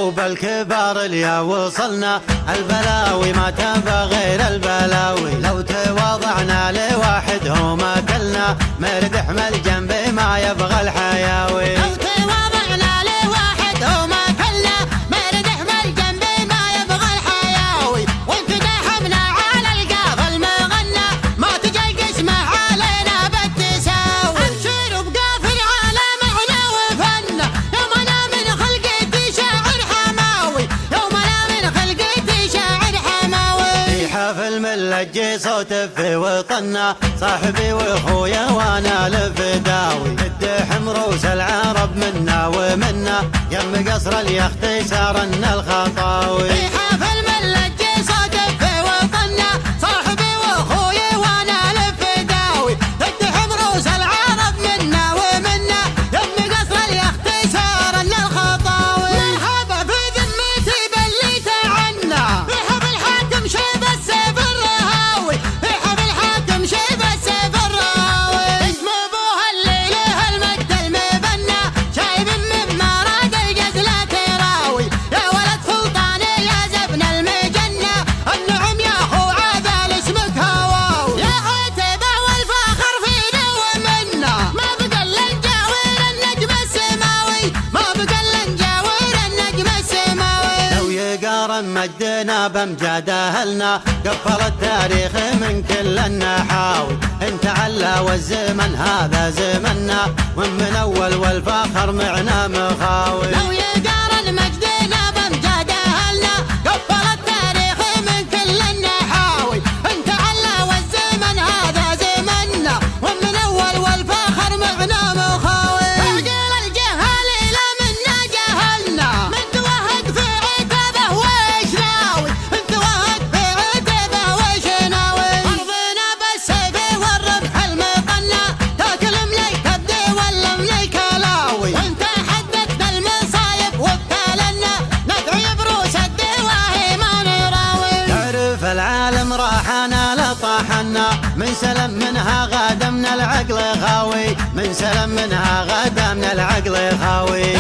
وبالكبار اليا وصلنا، البلاوي ما تنفع غير البلاوي، لو تواضعنا لواحد هو ما كلنا، مردح من الجنب ما يبغى الحياوي. لو تواضعنا لواحد هو ما كلنا، مردح من الجنب ما يبغى الحياوي، وانت داحمنا على القاف المغنى، ما تجي القسمة علينا بالتساوي. ابشر بقاف العالم احنا وفنا، يومنا من خلقتي شاعر حماوي، يومنا من خلقتي شاعر حماوي. في حفل ملجي صوت في وطننا، صاحبي واخويا وانا الفداوي، الدحم روس العرب منا ومنا، يم قصر اليخت سارنا الخطاوي. في حفل ملجي صوت في وطننا، صاحبي واخويا وانا الفداوي، الدحم روس العرب منا ومنا، يم قصر اليخت سارنا الخطاوي. مرحبا في ذمتي باللي تعنا، في حفل الحاكم شيب السيف الرهاوي، في حفل الحاكم شيب السيف الرهاوي. اسم ابوها اللي له المجد المبنى، شايب من مراد الجزلة تراوي، يا ولد سلطاني يا زبن المجنة، النعم يا اخو عذال اسمك هواوي. يا عتبة والفخر فينا ومنا، ما بقى الا نجاور النجم السماوي، ما بقى الا نجاور النجم السماوي. لو يقارن مجدنا بامجاد اهلنا، قفل التاريخ من كل النحاوي، انت علا والزمن هذا زمنا، ومن اول والفخر معنا مخاوي. لو يقارن مجدنا بامجاد اهلنا، قفل التاريخ من كل النحاوي، انت علا والزمن هذا زمنا، ومن اول والفخر معنا مخاوي. عقل الجهال لا منا جهلنا، من توهق في عتبه ويش ناوي، من توهق في عتبه ويش ناوي. ارضنا بالسيف والرمح المقنى، تاكل مليك كبدي ولا مليك لاوي، وانت حددنا المصايب وابتلنا، ندعي بروس الدواهي ما نراوي. تعرف العالم راحنا لطاحنا، من سلم منها غادمنا العقل خاوي، من سلم منها غادمنا العقل خاوي.